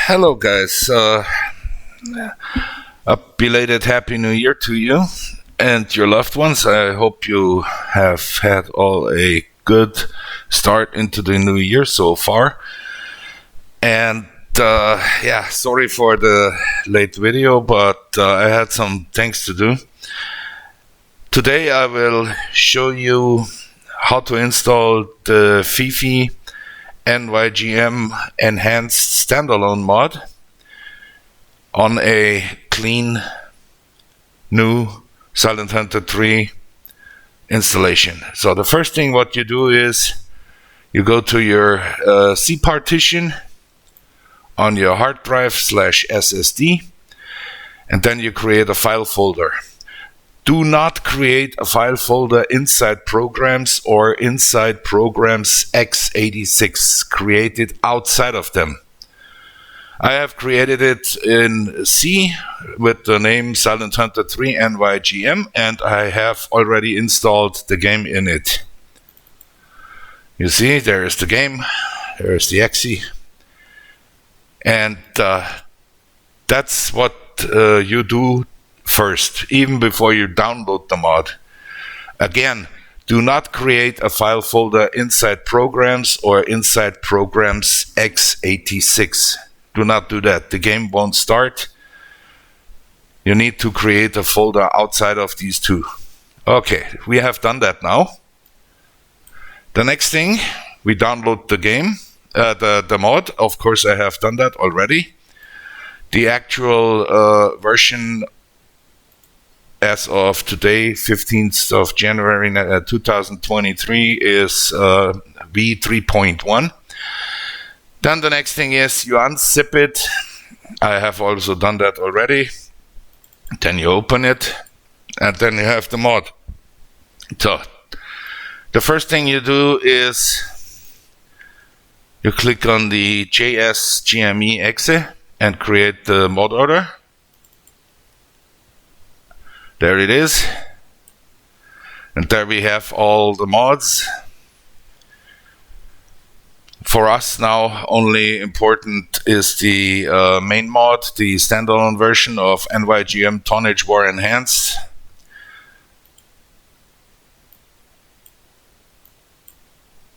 Hello guys, a belated Happy New Year to you and your loved ones. I hope you have had all a good start into the new year so far. And yeah, sorry for the late video, but I had some things to do. Today I will show you how to install the FiFi NYGM enhanced standalone mod on a clean new Silent Hunter 3 installation. So the first thing what you do is you go to your C partition on your hard drive /SSD, and then you create a file folder. Do not create a file folder inside programs or inside programs x86. Create it outside of them. I have created it in C with the name Silent Hunter 3 NYGM, and I have already installed the game in it. You see, there is the game, there is the exe, and that's what you do first, even before you download the mod. Again, do not create a file folder inside programs or inside programs x86. Do not do that. The game won't start. You need to create a folder outside of these two. Okay, we have done that now. The next thing, we download the game, the mod. Of course, I have done that already. The actual version as of today, 15th of January 2023, is v3.1. Then the next thing is you unzip it. I have also done that already. Then you open it, and then you have the mod. So the first thing you do is you click on the JS-GME exe and create the mod order. There it is, and there we have all the mods. For us now, only important is the main mod, the standalone version of NYGM Tonnage War Enhanced.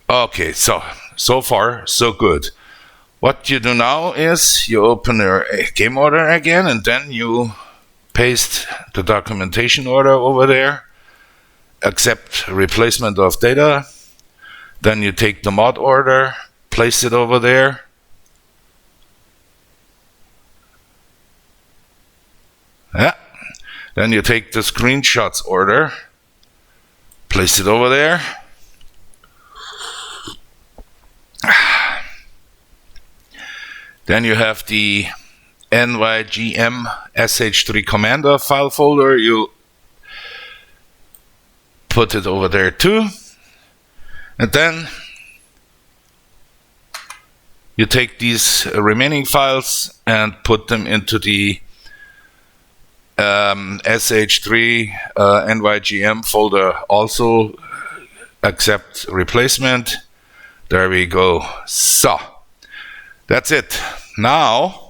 Okay, so far so good. What you do now is you open your game order again, and then you paste the documentation order over there, accept replacement of data, then you take the mod order, place it over there, then you take the screenshots order, place it over there, then you have the NYGM SH3 Commander file folder. You put it over there too, and then you take these remaining files and put them into the SH3 NYGM folder. Also accept replacement. There we go. So that's it. Now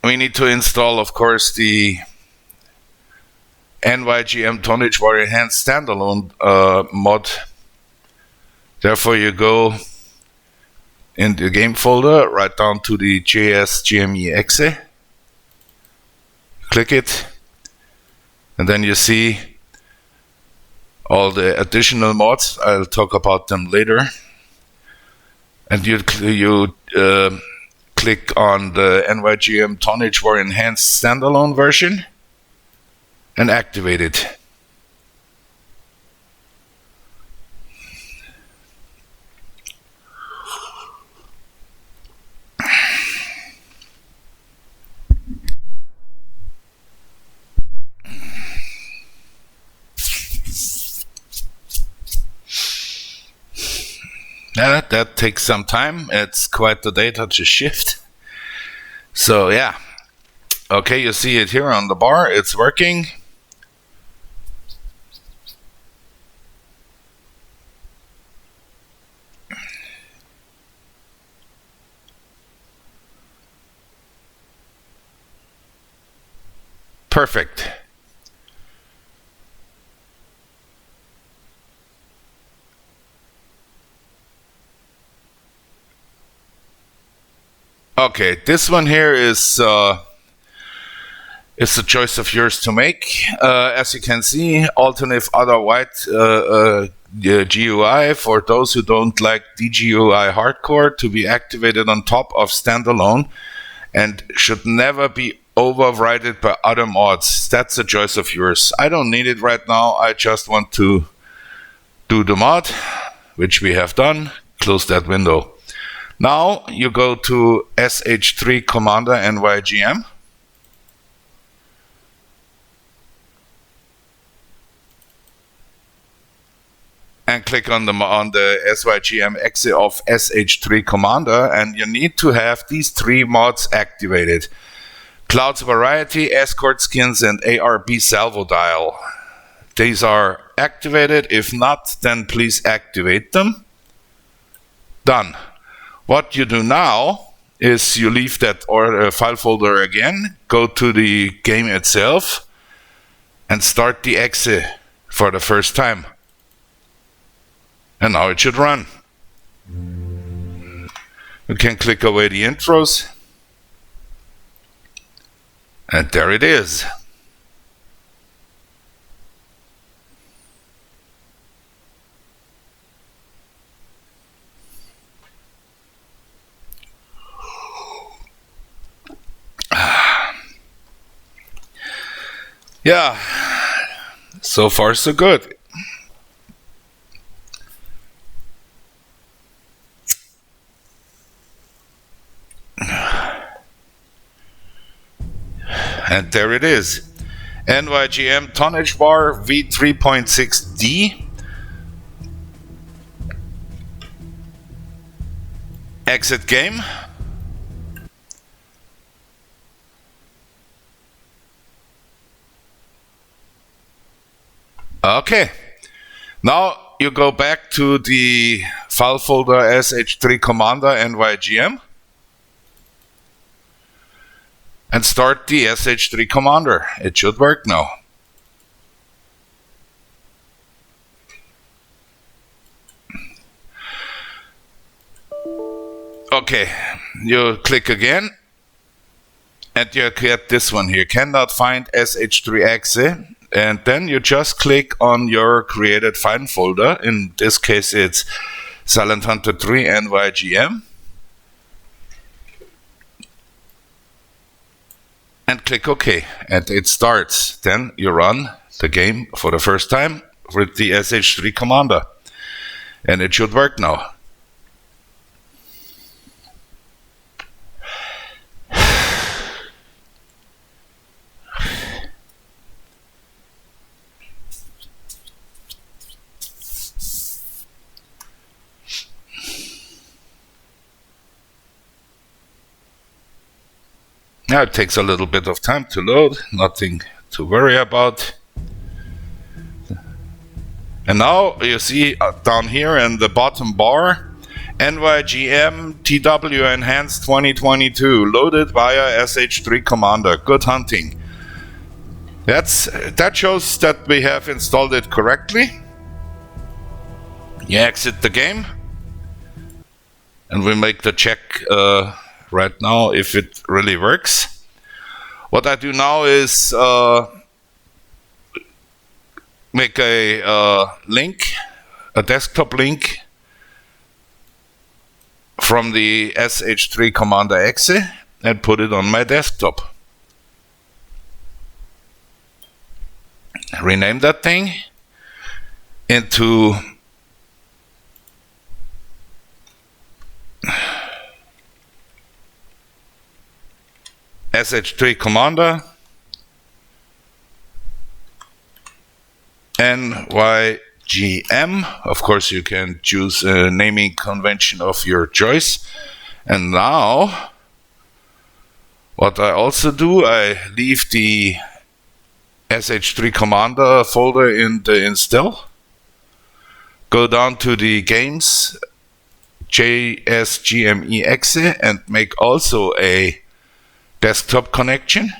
we need to install, of course, the NYGM Tonnage War Enhanced standalone mod. Therefore, you go in the game folder, right down to the JS-GME exe, click it, and then you see all the additional mods. I'll talk about them later. And you click on the NYGM Tonnage War Enhanced standalone version and activate it. Yeah, that takes some time. It's quite the data to shift. So yeah. Okay, you see it here on the bar. It's working. Perfect. Okay, this one here is it's a choice of yours to make. As you can see, alternative other white GUI for those who don't like DGUI hardcore to be activated on top of standalone and should never be overridden by other mods. That's a choice of yours. I don't need it right now. I just want to do the mod, which we have done. Close that window. Now you go to SH3 Commander NYGM. And click on the SYGM exe of SH3 Commander, and you need to have these three mods activated. Clouds Variety, Escort Skins, and ARB Salvo Dial. These are activated. If not, then please activate them. Done. What you do now is you leave that file folder again, go to the game itself, and start the exe for the first time. And now it should run. You can click away the intros. And there it is. Yeah, so far so good. And there it is. NYGM tonnage bar V3.6D. Exit game. Okay. Now you go back to the file folder SH3 Commander NYGM. And start the SH3 Commander. It should work now. Okay, you click again, and you get this one here. Cannot find SH3 exe, and then you just click on your created file folder. In this case, it's Silent Hunter 3 NYGM. And click OK, and it starts. Then you run the game for the first time with the SH3 Commander. And it should work now. Now it takes a little bit of time to load, nothing to worry about. And now you see down here in the bottom bar, NYGM TW Enhanced 2022, loaded via SH3 Commander. Good hunting. That shows that we have installed it correctly. You exit the game, and we make the check right now if it really works. What I do now is make a link, a desktop link from the SH3 Commander exe and put it on my desktop. Rename that thing into SH3 Commander NYGM. Of course, you can choose a naming convention of your choice. And now, what I also do, I leave the SH3 Commander folder in the install. Go down to the games, JSGME exe, and make also a desktop connection.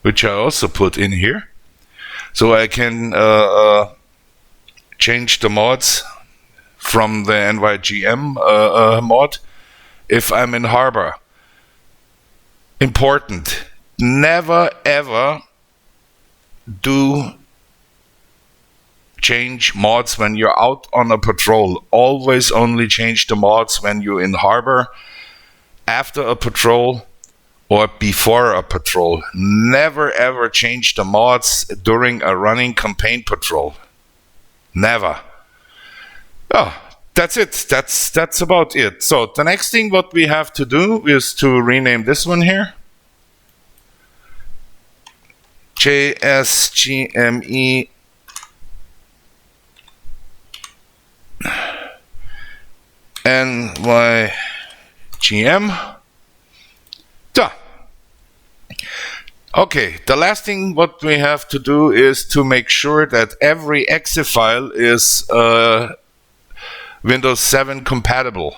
which I also put in here. So I can change the mods from the NYGM mod if I'm in harbor. Important. Never ever do change mods when you're out on a patrol. Always only change the mods when you're in harbor, after a patrol, or before a patrol. Never ever change the mods during a running campaign patrol. Never. Oh, that's it. That's about it. So the next thing what we have to do is to rename this one here. JSGME NYGM. Duh. Okay, the last thing what we have to do is to make sure that every exe file is Windows 7 compatible.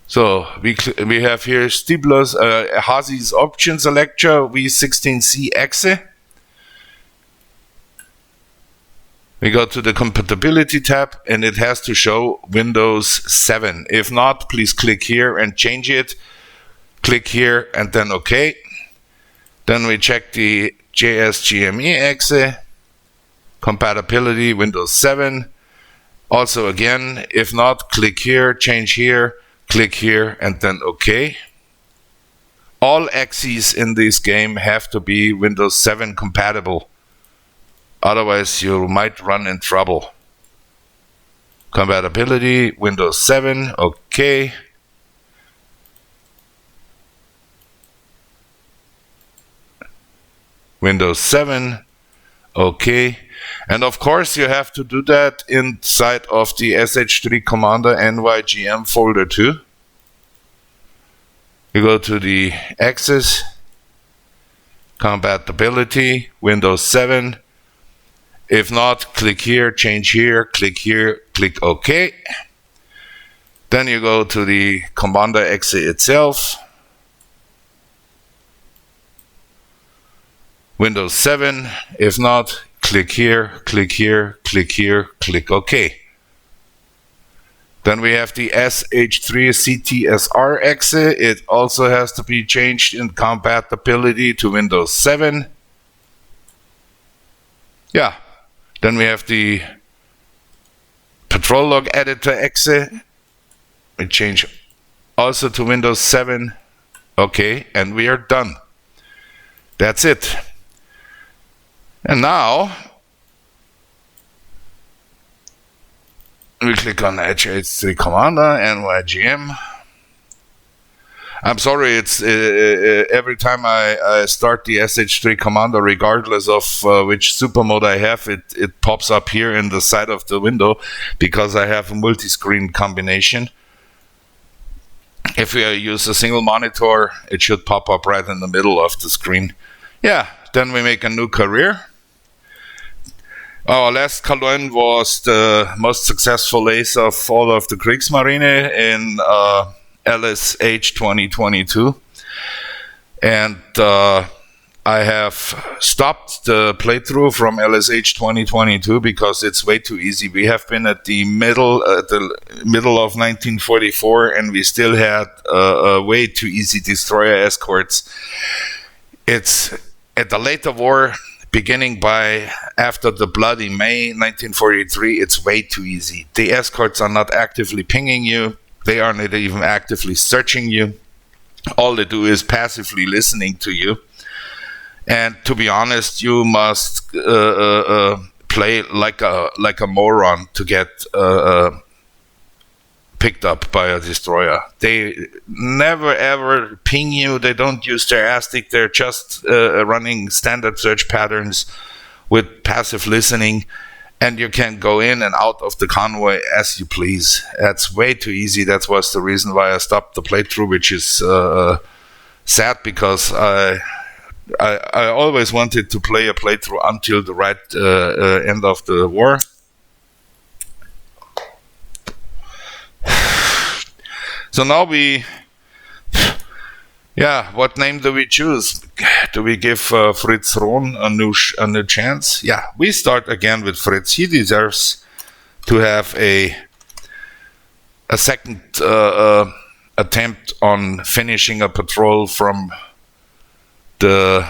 So we have here Stibler's Hazi's option selector V16C exe. We go to the Compatibility tab and it has to show Windows 7. If not, please click here and change it. Click here and then OK. Then we check the JSGME exe, Compatibility Windows 7. Also again, if not, click here, change here, click here and then OK. All exes in this game have to be Windows 7 compatible. Otherwise, you might run in trouble. Compatibility, Windows 7, OK. Windows 7, OK. And of course, you have to do that inside of the SH3 Commander NYGM folder too. You go to the Access, Compatibility, Windows 7. If not, click here, change here, click OK. Then you go to the Commander exe itself. Windows 7. If not, click here, click OK. Then we have the SH3 CTSR exe. It also has to be changed in compatibility to Windows 7. Yeah. Then we have the Patrol Log Editor exe. We change also to Windows 7. OK, and we are done. That's it. And now we click on SH3 Commander NYGM. I'm sorry, it's every time I start the SH3 Commander, regardless of which super mode I have, it pops up here in the side of the window because I have a multi-screen combination. If we use a single monitor, it should pop up right in the middle of the screen. Yeah, then we make a new career. Our last Kaloin was the most successful ace of all of the Kriegsmarine in LSH 2022, and I have stopped the playthrough from LSH 2022 because it's way too easy. We have been at the middle of 1944, and we still had a way too easy destroyer escorts. It's at the later war, beginning by after the bloody May 1943. It's way too easy. The escorts are not actively pinging you. They are not even actively searching you. All they do is passively listening to you. And to be honest, you must play like a moron to get picked up by a destroyer. They never ever ping you. They don't use their ASTIC. They're just running standard search patterns with passive listening. And you can go in and out of the convoy as you please. That's way too easy. That was the reason why I stopped the playthrough, which is sad because I always wanted to play a playthrough until the right end of the war. So now we Yeah, what name do we choose? Do we give Fritz Rohn a new chance? Yeah, we start again with Fritz. He deserves to have a second attempt on finishing a patrol from the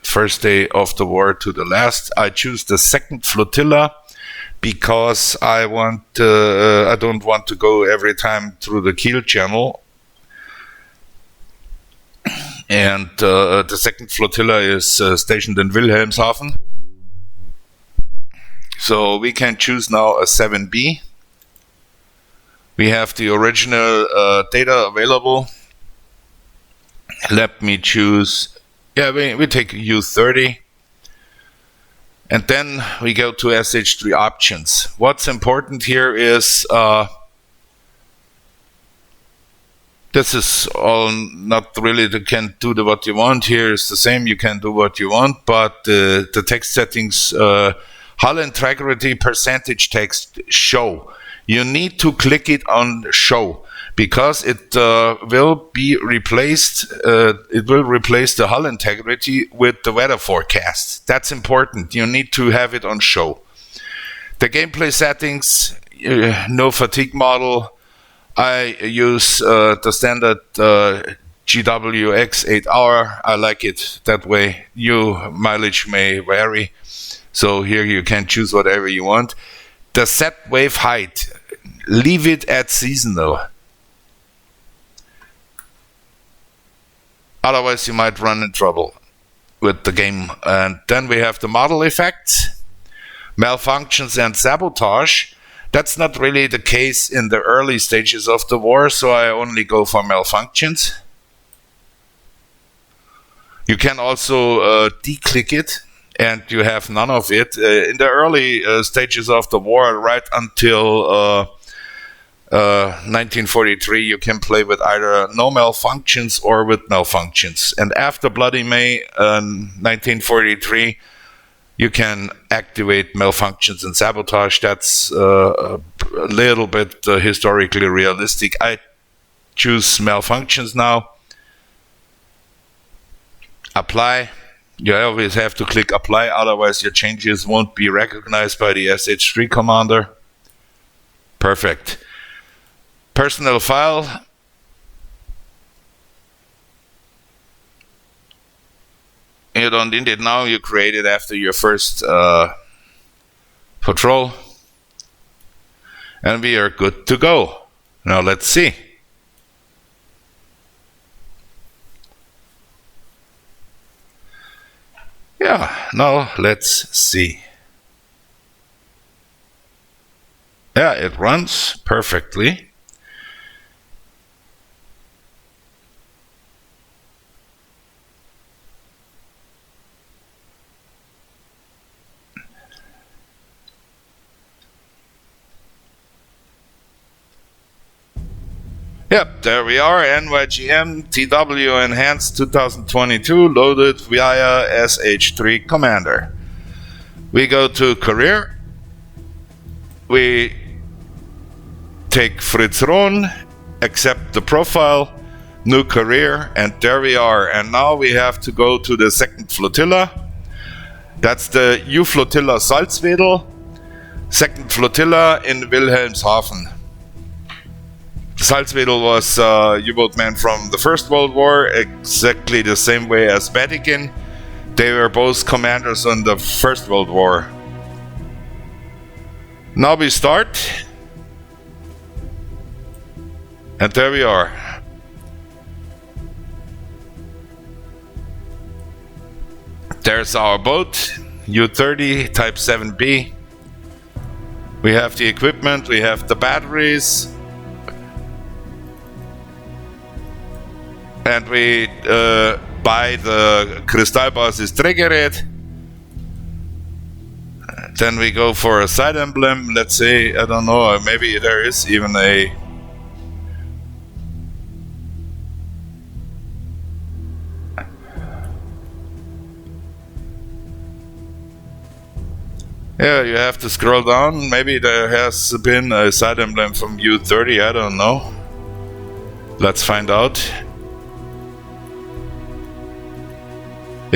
first day of the war to the last. I choose the second flotilla because I don't want to go every time through the Kiel channel. And the second flotilla is stationed in Wilhelmshaven. So we can choose now a 7B. We have the original data available. Let me choose, yeah, we take U30. And then we go to SH3 options. What's important here is this is all not really, you can do what you want. Here is the same, you can do what you want, but the text settings, hull integrity percentage text show. You need to click it on show because it will be replaced. It will replace the hull integrity with the weather forecast. That's important. You need to have it on show. The gameplay settings, no fatigue model. I use the standard GWX 8-hour. I like it that way. Your mileage may vary, so here you can choose whatever you want. The set wave height, leave it at seasonal. Otherwise you might run in trouble with the game. And then we have the model effects, malfunctions and sabotage. That's not really the case in the early stages of the war, so I only go for malfunctions. You can also declick it, and you have none of it. In the early stages of the war, right until 1943, you can play with either no malfunctions or with malfunctions. And after Bloody May 1943, you can activate malfunctions and sabotage. That's a little bit historically realistic. I choose malfunctions now. Apply. You always have to click apply, otherwise your changes won't be recognized by the SH3 Commander. Perfect. Personal file. You don't need it now, you create it after your first patrol. And we are good to go. Now let's see. Yeah, now let's see. Yeah, it runs perfectly. Yep, there we are, NYGM TW Enhanced 2022 loaded via SH3 Commander. We go to Career. We take Fritz Rohn, accept the profile, new career, and there we are. And now we have to go to the second flotilla. That's the U Flotilla Salzwedel, second flotilla in Wilhelmshaven. Salzwedel was U-boat man from the First World War, exactly the same way as Vatican. They were both commanders in the First World War. Now we start. And there we are. There's our boat, U-30 Type 7B. We have the equipment, we have the batteries. And we buy the Kristallbasis Trägerät. Then we go for a side emblem. Let's say, I don't know, maybe there is even a... Yeah, you have to scroll down. Maybe there has been a side emblem from U-30, I don't know. Let's find out.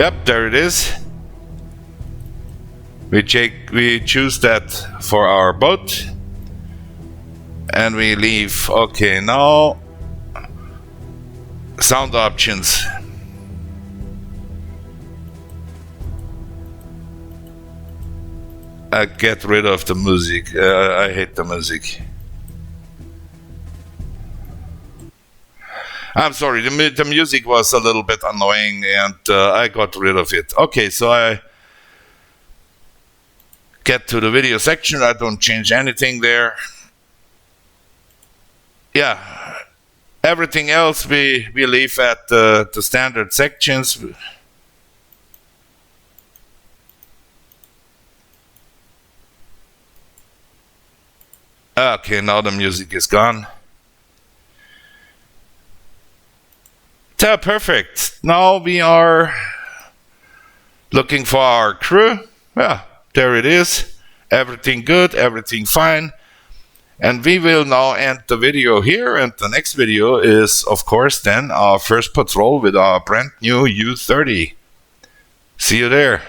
Yep, there it is. We choose that for our boat. And we leave. Okay, now sound options. I get rid of the music. I hate the music. I'm sorry, the music was a little bit annoying and I got rid of it. Okay, so I get to the video section. I don't change anything there. Yeah, everything else we leave at the standard sections. Okay, now the music is gone. So perfect. Now we are looking for our crew. Yeah, there it is. Everything good, everything fine. And we will now end the video here. And the next video is, of course, then our first patrol with our brand new U-30. See you there.